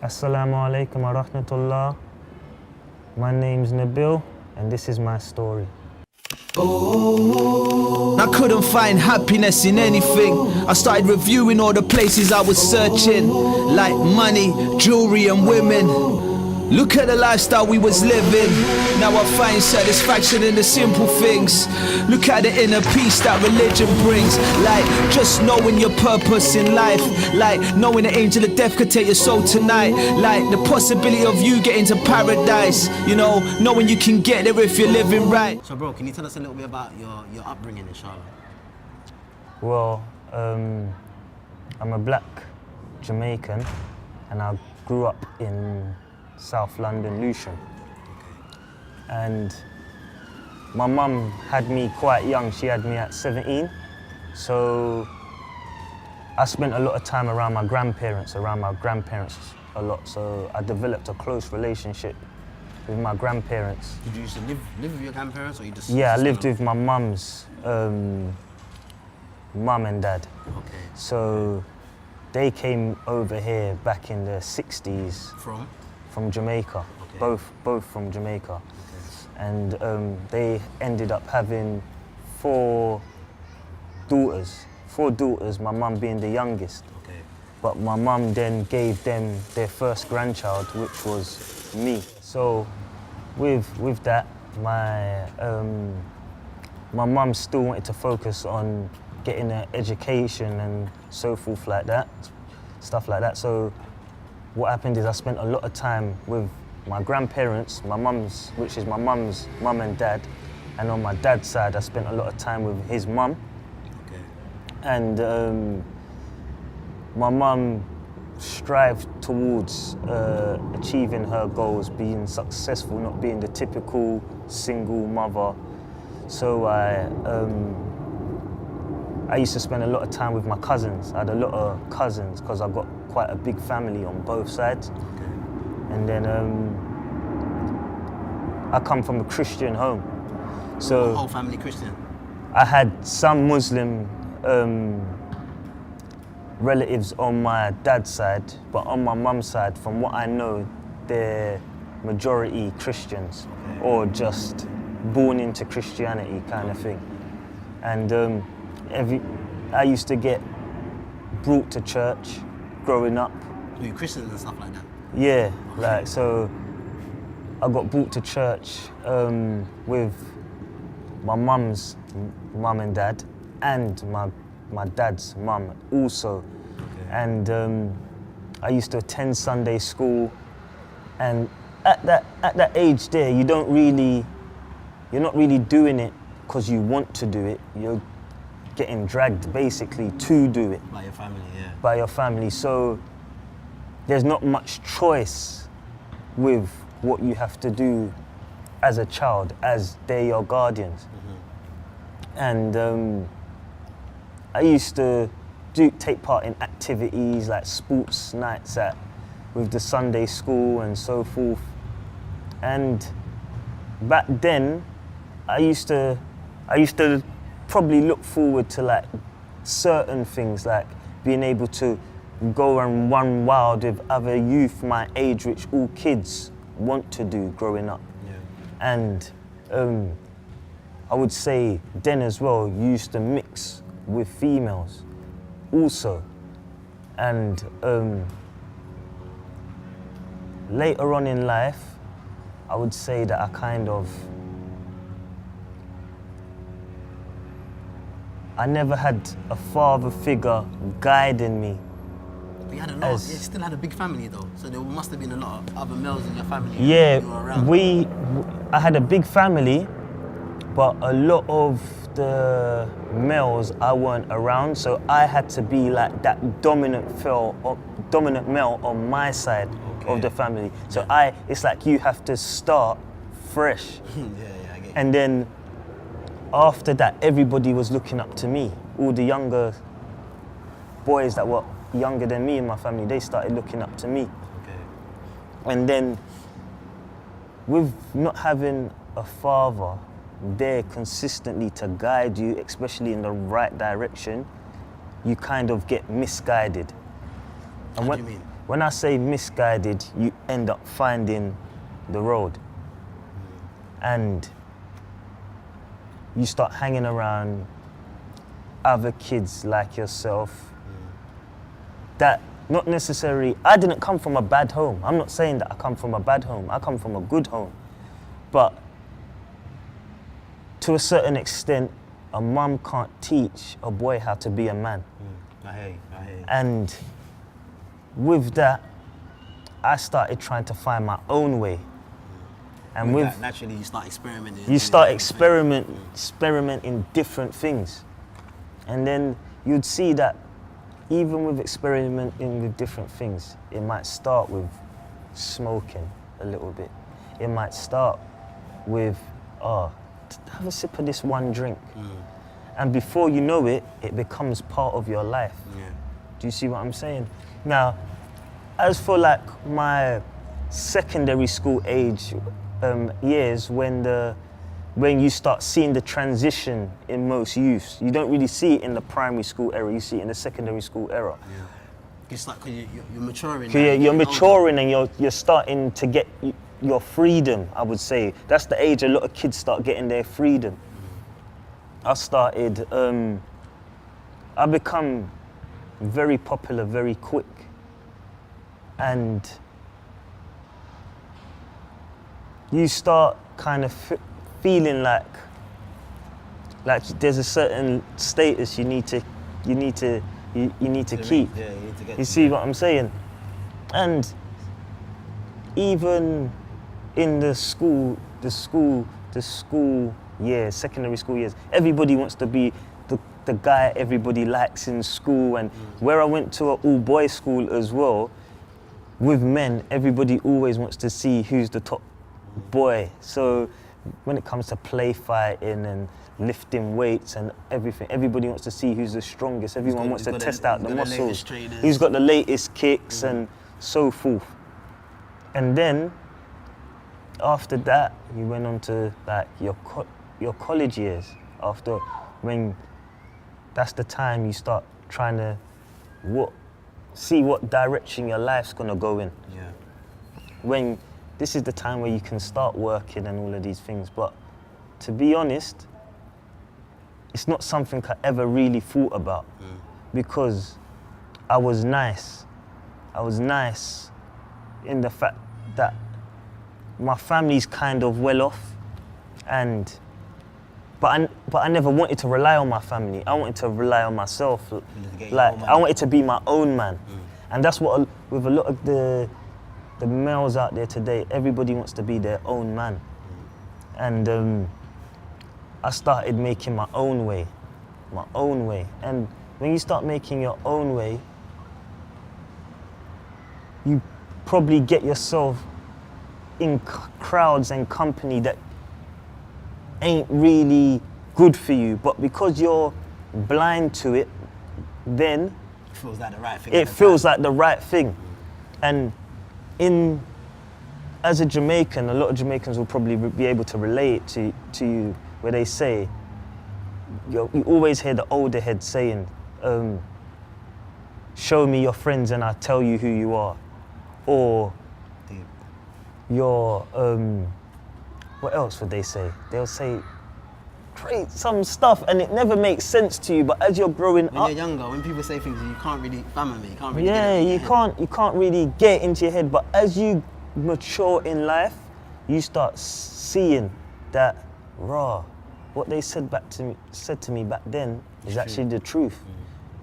Assalamu alaikum wa rahmatullah. My name's Nabil, and this is my story. I couldn't find happiness in anything. I started reviewing all the places I was searching, like money, jewelry and women. Look at the lifestyle we was living. Now I find satisfaction in the simple things. Look at the inner peace that religion brings. Like just knowing your purpose in life. Like knowing the angel of death could take your soul tonight. Like the possibility of you getting to paradise. You know, knowing you can get there if you're living right. So bro, can you tell us a little bit about your upbringing in Charlotte? Well, I'm a black Jamaican, and I grew up in South London, Lewisham. And my mum had me quite young. She had me at 17. So I spent a lot of time around my grandparents a lot. So I developed a close relationship with my grandparents. Did you used to live with your grandparents, or you just? Yeah, I lived with my mum's mum and dad. Okay. So they came over here back in the 60s. From Jamaica, okay. both from Jamaica. Okay. And they ended up having four daughters, my mum being the youngest. Okay. But my mum then gave them their first grandchild, which was me. So with that, my mum still wanted to focus on getting an education and so forth like that, stuff like that. So what happened is I spent a lot of time with my grandparents, which is my mum's mum and dad, and on my dad's side I spent a lot of time with his mum. Okay. And my mum strived towards achieving her goals, being successful, not being the typical single mother. So I used to spend a lot of time with my cousins. I had a lot of cousins because I got quite a big family on both sides. Okay. And then I come from a Christian home. So whole family Christian? I had some Muslim relatives on my dad's side, but on my mum's side, from what I know, they're majority Christians, okay. Or just born into Christianity kind of thing. And I used to get brought to church growing up. Were you Christians and stuff like that? Yeah, okay. like so I got brought to church with my mum's mum and dad and my dad's mum also. Okay. And I used to attend Sunday school, and at that age there, you're not really doing it because you want to do it. You're getting dragged basically to do it. By your family, yeah. By your family. So there's not much choice with what you have to do as a child, as they're your guardians. Mm-hmm. And I used to take part in activities like sports nights with the Sunday school and so forth. And back then, I used to probably look forward to like certain things, like being able to go and run wild with other youth my age, which all kids want to do growing up. Yeah. And I would say then as well, you used to mix with females also. And later on in life, I would say that I never had a father figure guiding me. But you had a lot. You still had a big family though, so there must have been a lot of other males in your family. Yeah, who were around. I had a big family, but a lot of the males I weren't around, so I had to be like that dominant male on my side of the family. So yeah. It's like you have to start fresh. Yeah, I get you. And then after that, everybody was looking up to me. All the younger boys that were younger than me in my family, they started looking up to me. Okay. And then with not having a father there consistently to guide you, especially in the right direction, you kind of get misguided. What do you mean? when I say misguided, you end up finding the road. And you start hanging around other kids like yourself that not necessarily, I didn't come from a bad home. I'm not saying that I come from a bad home. I come from a good home. But to a certain extent, a mum can't teach a boy how to be a man. I hear you. And with that, I started trying to find my own way. And with that, naturally, you start experimenting. you start experimenting different things. And then you'd see that even with experimenting with different things, it might start with smoking a little bit. It might start with, have a sip of this one drink. And before you know it, it becomes part of your life. Yeah. Do you see what I'm saying? Now, as for like my secondary school age years, when you start seeing the transition in most youths, you don't really see it in the primary school era, you see it in the secondary school era. Yeah. It's like you're maturing. You're maturing and you're starting to get your freedom, I would say. That's the age a lot of kids start getting their freedom. I become very popular very quick. And you start kind of feeling like there's a certain status you need to keep. Yeah, you need to get. You see what I'm saying? And even in the school years, secondary school years, everybody wants to be the guy everybody likes in school. And where I went to an all-boys school as well, with men, everybody always wants to see who's the top boy. So when it comes to play fighting and lifting weights and everything, everybody wants to see who's the strongest. Everyone wants to test out the muscles. Who's got the latest kicks and so forth. And then after that, you went on to like your college years. After, when that's the time you start trying to see what direction your life's gonna go in. Yeah. When this is the time where you can start working and all of these things. But to be honest, it's not something I ever really thought about because I was nice. I was nice in the fact that my family's kind of well off, but I never wanted to rely on my family. I wanted to rely on myself. Like I wanted to be my own man, and that's what with a lot of the males out there today, everybody wants to be their own man. And I started making my own way. And when you start making your own way, you probably get yourself in crowds and company that ain't really good for you, but because you're blind to it, then it feels like the right thing. It feels like the right thing. And as a Jamaican, a lot of Jamaicans will probably be able to relate to you, where they say, you always hear the older head saying, show me your friends and I'll tell you who you are. Or your, what else would they say? They'll say, create some stuff and it never makes sense to you, but as you're growing up... When you're younger, when people say things, you can't really, you can't really yeah, get it you can't really get it into your head, but as you mature in life, you start seeing that, what they said to me back then is actually the truth.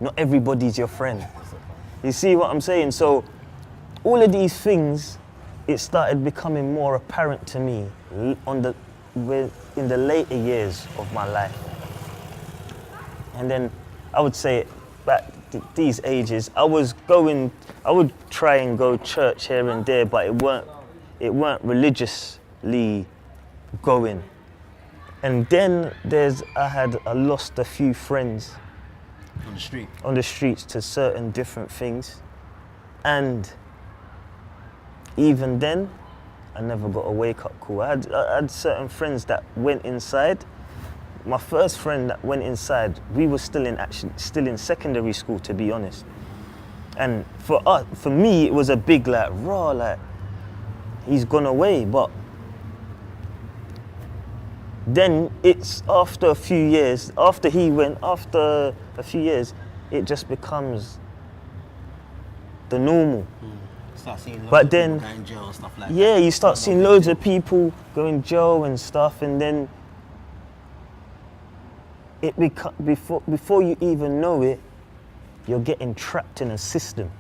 Not everybody's your friend. You see what I'm saying? So all of these things, it started becoming more apparent to me in the later years of my life. And then I would say back these ages, I would try and go church here and there, but it weren't religiously going. And then I lost a few friends on the streets to certain different things. And even then, I never got a wake-up call. I had certain friends that went inside. My first friend that went inside, we were still in secondary school, to be honest. And for me, it was a big like raw, like he's gone away. But then it's after a few years, after a few years, it just becomes the normal. Start seeing loads But of then, people going in jail and stuff like yeah, that. you start seeing loads of people going jail and stuff, and then it before you even know it, you're getting trapped in a system.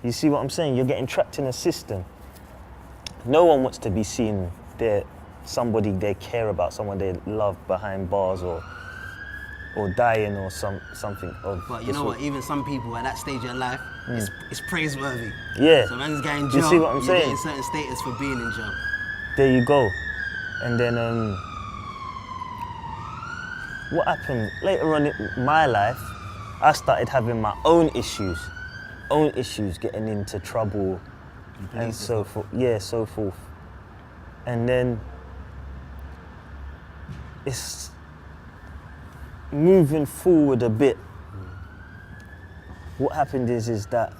You see what I'm saying? You're getting trapped in a system. No one wants to be seen somebody they care about, someone they love behind bars or dying or something. But you know what? Even some people at that stage of life, it's praiseworthy. Yeah. So man's getting jail. You see what I'm you're saying? getting certain status for being in jail. There you go. And then what happened later on in my life, I started having my own issues, getting into trouble and so forth. Yeah, so forth. And then it's moving forward a bit. What happened is that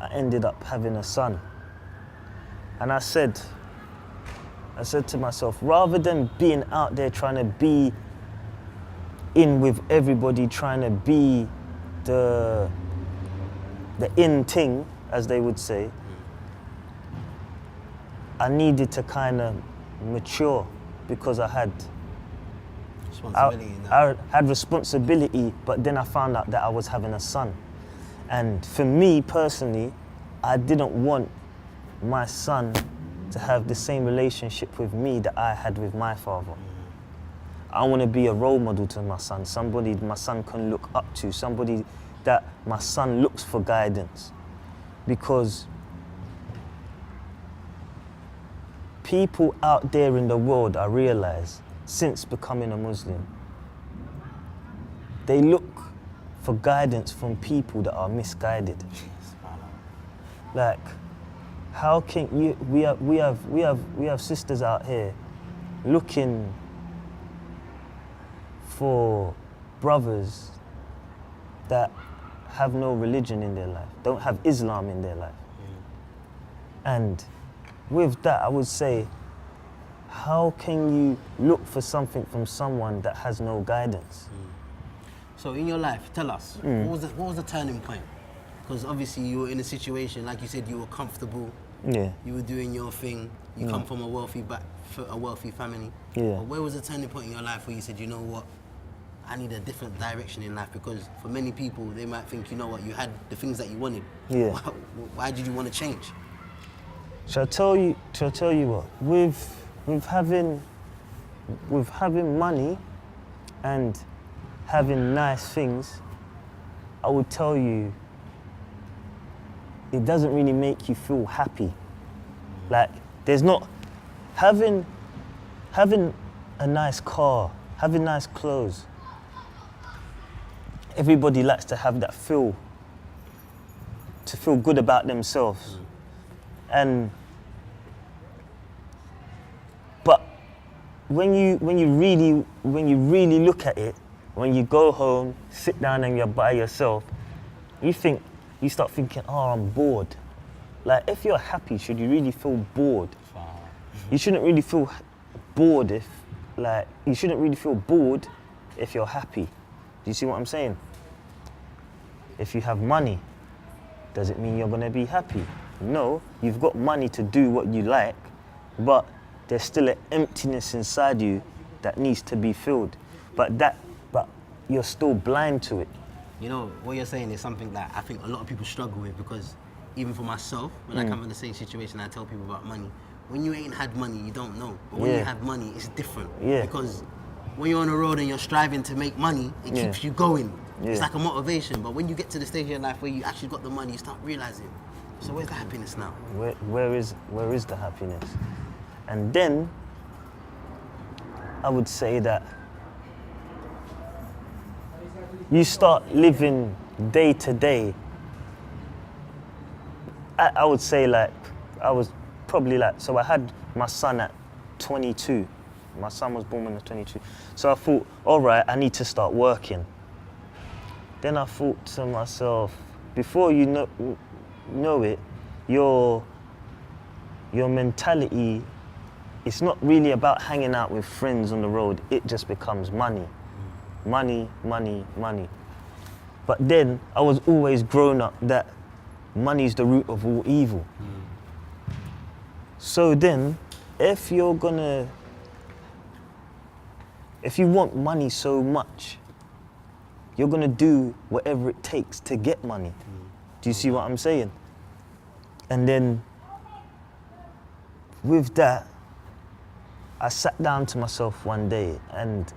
I ended up having a son. And I said to myself, rather than being out there trying to be in with everybody, trying to be the in thing, as they would say, I needed to kind of mature because I had responsibility, but then I found out that I was having a son. And for me personally, I didn't want my son to have the same relationship with me that I had with my father. I want to be a role model to my son, somebody my son can look up to, somebody that my son looks for guidance. Because people out there in the world, I realize, since becoming a Muslim, they look for guidance from people that are misguided. Like, how can you? We have sisters out here looking for brothers that have no religion in their life, don't have Islam in their life. And with that, I would say, how can you look for something from someone that has no guidance? So in your life, tell us, what was the turning point? Because obviously you were in a situation, like you said, you were comfortable. Yeah. You were doing your thing. You come from a wealthy family. Yeah. But where was the turning point in your life where you said, you know what, I need a different direction in life? Because for many people, they might think, you know what, you had the things that you wanted. Yeah. Why did you want to change? Shall I tell you what? With having money and having nice things, I would tell you, it doesn't really make you feel happy. Like, there's not having a nice car, having nice clothes. Everybody likes to have that feel good about themselves. But when you really look at it, when you go home, sit down and you're by yourself, you start thinking, oh, I'm bored. Like, if you're happy, should you really feel bored? You shouldn't really feel bored if you're happy. Do you see what I'm saying? If you have money, does it mean you're gonna be happy? No, you've got money to do what you like, but there's still an emptiness inside you that needs to be filled. But you're still blind to it. You know, what you're saying is something that I think a lot of people struggle with, because even for myself, when I come in the same situation, I tell people about money. When you ain't had money, you don't know. But when you have money, it's different. Yeah. Because when you're on the road and you're striving to make money, it keeps you going. Yeah. It's like a motivation. But when you get to the stage in your life where you actually got the money, you start realizing, so where's the happiness now? Where is the happiness? And then I would say that you start living day to day. I would say, like, I was probably like, so I had my son at 22. My son was born when I was 22. So I thought, all right, I need to start working. Then I thought to myself, before you know it, your mentality, it's not really about hanging out with friends on the road. It just becomes money. Money, money, money. But then I was always grown up that money is the root of all evil. So then, if you want money so much, you're gonna do whatever it takes to get money. Do you see what I'm saying? And then, with that, I sat down to myself one day and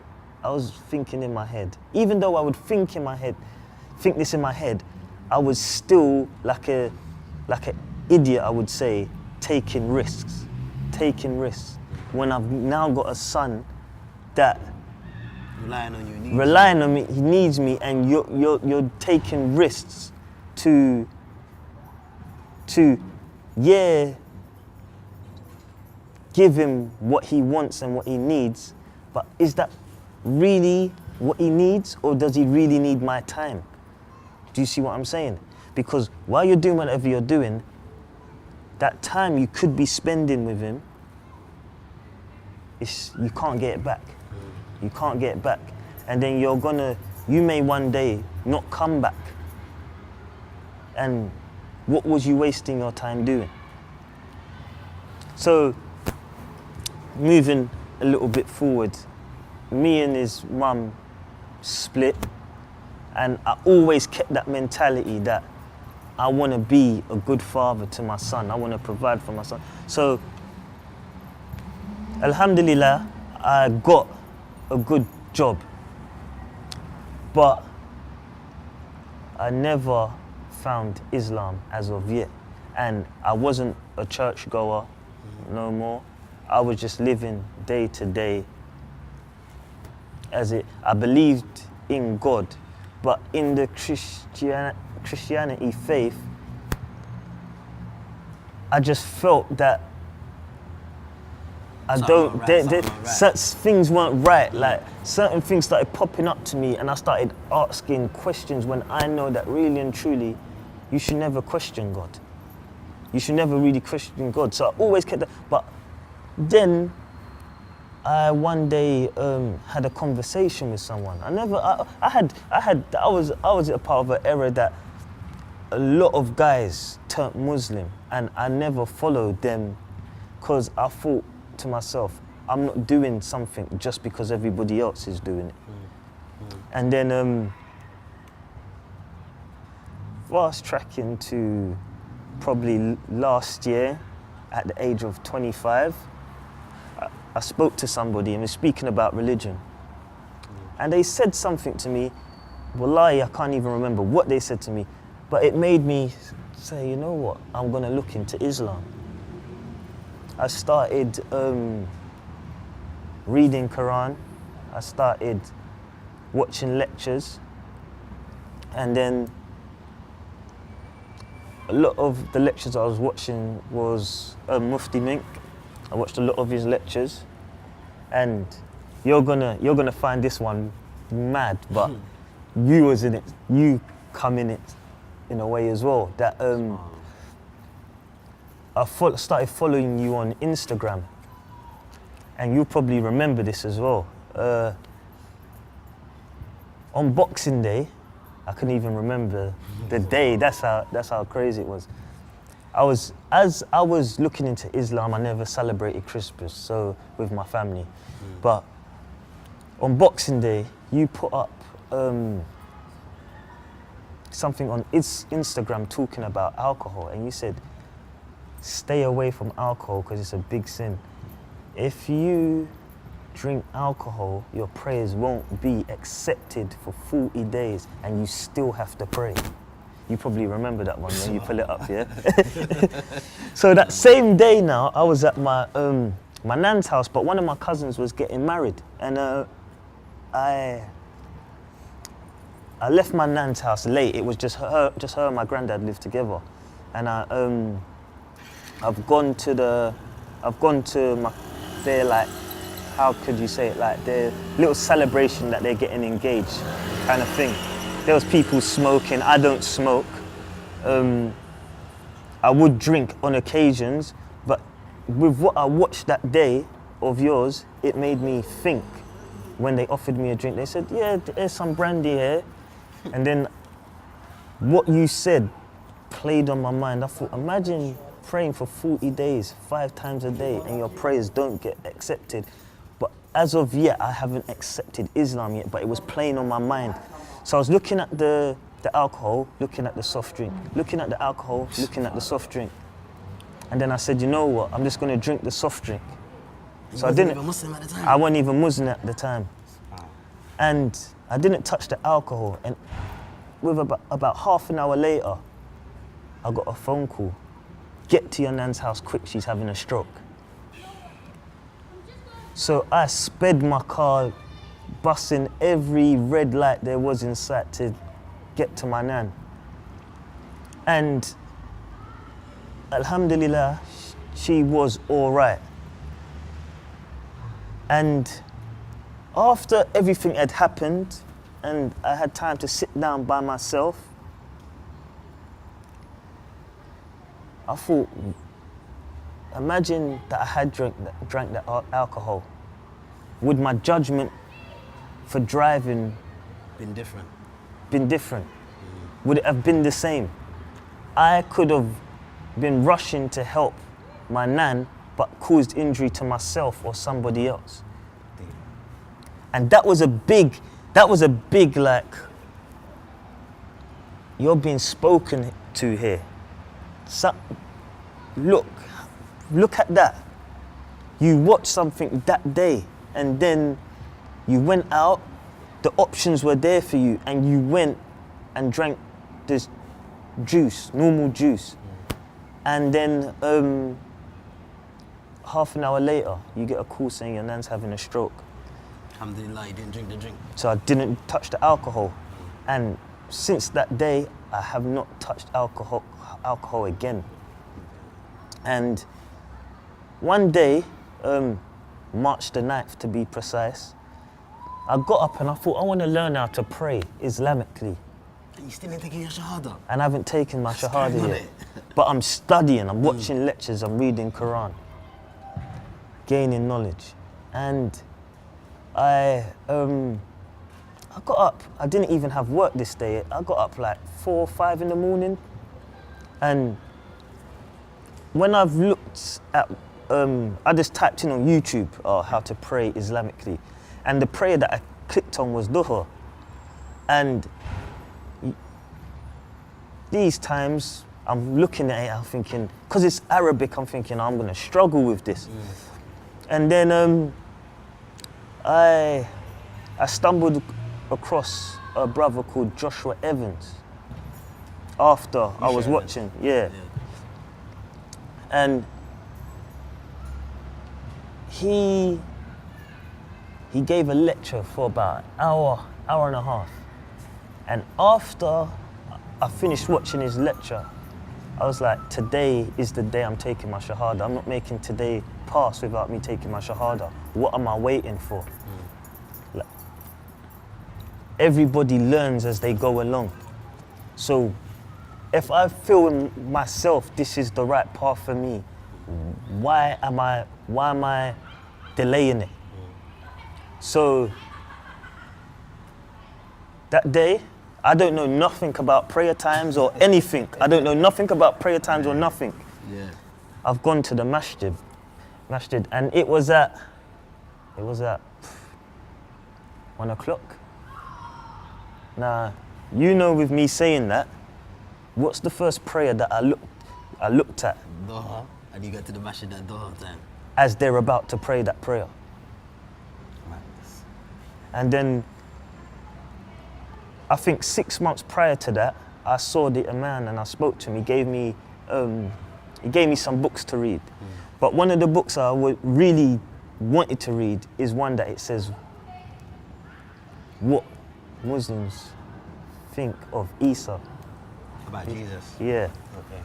I was thinking in my head, even though I would think this in my head, I was still like an idiot, I would say, taking risks. When I've now got a son that relying on me, he needs me, and you're taking risks to give him what he wants and what he needs, but is that really what he needs, or does he really need my time? Do you see what I'm saying? Because while you're doing whatever you're doing, that time you could be spending with him, you can't get it back. You can't get it back. And then you may one day not come back. And what was you wasting your time doing? So, moving a little bit forward, me and his mum split, and I always kept that mentality that I want to be a good father to my son. I want to provide for my son. So, alhamdulillah, I got a good job, but I never found Islam as of yet. And I wasn't a churchgoer no more. I was just living day to day I believed in God, but in the Christianity faith, I just felt that things weren't right. Like certain things started popping up to me, and I started asking questions when I know that really and truly, you should never question God. You should never really question God. So I always kept that. But then I one day had a conversation with someone. I was a part of an era that a lot of guys turned Muslim, and I never followed them because I thought to myself, I'm not doing something just because everybody else is doing it. And then fast tracking to probably last year at the age of 25, I spoke to somebody and was speaking about religion. And they said something to me, wallahi, I can't even remember what they said to me, but it made me say, you know what, I'm gonna look into Islam. I started reading Quran, I started watching lectures, and then a lot of the lectures I was watching was Mufti Mink. I watched a lot of his lectures, and you're gonna find this one mad, but you come in it in a way as well. That I started following you on Instagram, and you probably remember this as well. On Boxing Day, I couldn't even remember the day. That's how crazy it was. As I was looking into Islam, I never celebrated Christmas, so with my family. But on Boxing Day, you put up something on Instagram talking about alcohol, and you said, stay away from alcohol because it's a big sin. If you drink alcohol, your prayers won't be accepted for 40 days and you still have to pray. You probably remember that one when you pull it up, yeah? So that same day now, I was at my nan's house, but one of my cousins was getting married, and I left my nan's house late. It was just her and my granddad lived together, and I've gone to their, like, how could you say it, like their little celebration that they're getting engaged kind of thing. There was people smoking. I don't smoke, I would drink on occasions, but with what I watched that day of yours, it made me think. When they offered me a drink, they said, yeah, there's some brandy here. And then what you said played on my mind. I thought, imagine praying for 40 days, 5 times a day, and your prayers don't get accepted. But as of yet, I haven't accepted Islam yet, but it was playing on my mind. So I was looking at the alcohol, looking at the soft drink, looking at the alcohol, looking at the soft drink. And then I said, you know what, I'm just gonna drink the soft drink. So I didn't. Even Muslim at the time. I wasn't even Muslim at the time. And I didn't touch the alcohol. And with about half an hour later, I got a phone call. Get to your nan's house quick, she's having a stroke. So I sped my car, busting every red light there was in sight to get to my nan. And alhamdulillah, she was all right. And after everything had happened and I had time to sit down by myself, I thought, imagine that I had drank that alcohol. Would my judgment for driving Been different. been different? Would it have been the same? I could have been rushing to help my nan, but caused injury to myself or somebody else. And that was a big like, you're being spoken to here. So, look at that. You watched something that day and then you went out, the options were there for you and you went and drank this juice, normal juice. And then half an hour later, you get a call saying your nan's having a stroke. Alhamdulillah, you didn't drink the drink. So I didn't touch the alcohol. And since that day, I have not touched alcohol again. And one day, March the 9th to be precise, I got up and I thought, I want to learn how to pray Islamically. And you still ain't taking your shahada? And I haven't taken my shahada on yet. it. But I'm studying, I'm watching lectures, I'm reading Quran, gaining knowledge. And I got up, I didn't even have work this day. I got up like 4 or 5 in the morning. And when I've looked at, I just typed in on YouTube how to pray Islamically. And the prayer that I clicked on was Dhuhr. And these times, I'm looking at it, I'm thinking, because it's Arabic, I'm thinking I'm gonna struggle with this. And then I stumbled across a brother called Joshua Evans after I was watching, yeah. And he gave a lecture for about an hour and a half. And after I finished watching his lecture, I was like, today is the day I'm taking my shahada. I'm not making today pass without me taking my shahada. What am I waiting for? Like, everybody learns as they go along. So if I feel in myself this is the right path for me, why am I delaying it? So that day, I don't know nothing about prayer times or anything. I don't know nothing about prayer times or nothing. Yeah. I've gone to the masjid, and it was at 1 o'clock. Now, you know, with me saying that, what's the first prayer that I looked at Dhuhr, and you got to the masjid at Dhuhr time. as they're about to pray that prayer? Madness. And then I think 6 months prior to that, I saw the Imam and I spoke to him. He gave me some books to read. But one of the books I really wanted to read is one that it says what Muslims think of Isa. About Jesus. Yeah. Okay.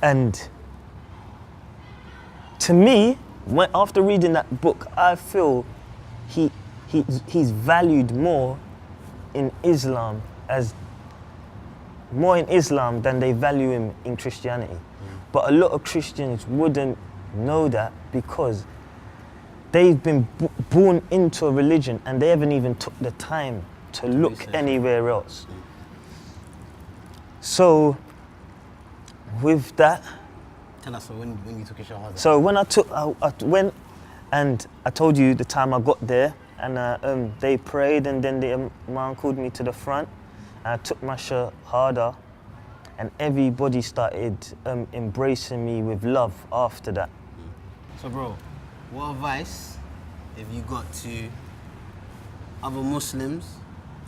And to me, after reading that book, I feel he's valued more in Islam as more in Islam than they value him in Christianity. But a lot of Christians wouldn't know that because they've been born into a religion and they haven't even took the time to look anywhere else. So, with that, tell us when you took your shahada. so when I went and I told you the time I got there, and they prayed, and then the imam called me to the front, and I took my shahada, and everybody started embracing me with love after that. So bro, what advice have you got to other Muslims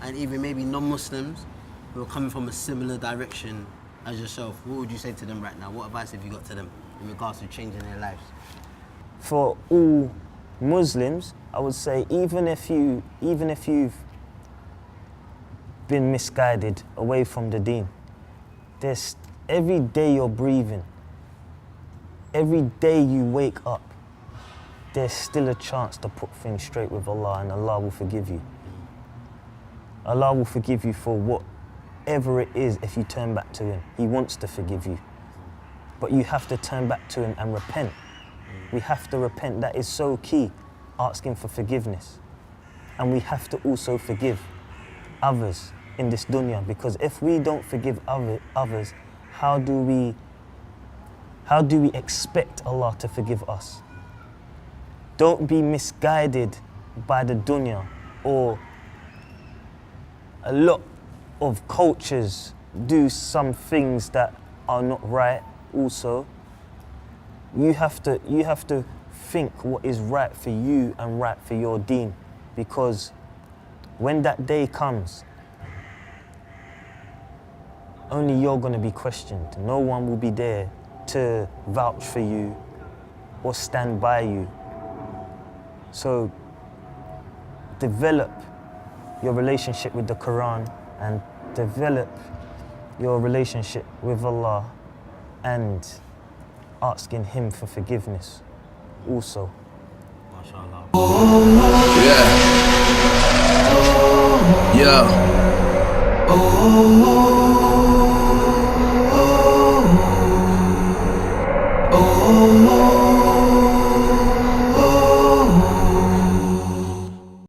and even maybe non-Muslims who are coming from a similar direction as yourself? What would you say to them right now? What advice have you got to them in regards to changing their lives? For all Muslims, I would say even if you've been misguided away from the deen, there's every day you're breathing, every day you wake up, there's still a chance to put things straight with Allah, and Allah will forgive you. Allah will forgive you for whatever it is if you turn back to Him. He wants to forgive you. But you have to turn back to Him and repent. We have to repent. That is so key, asking for forgiveness. And we have to also forgive others in this dunya, because if we don't forgive others, how do we expect Allah to forgive us? Don't be misguided by the dunya, or a lot of cultures do some things that are not right also. You have to think what is right for you and right for your deen, because when that day comes, only you're going to be questioned. No one will be there to vouch for you or stand by you. So develop your relationship with the Quran and develop your relationship with Allah, and asking Him for forgiveness also. MashaAllah. Yeah. Yeah.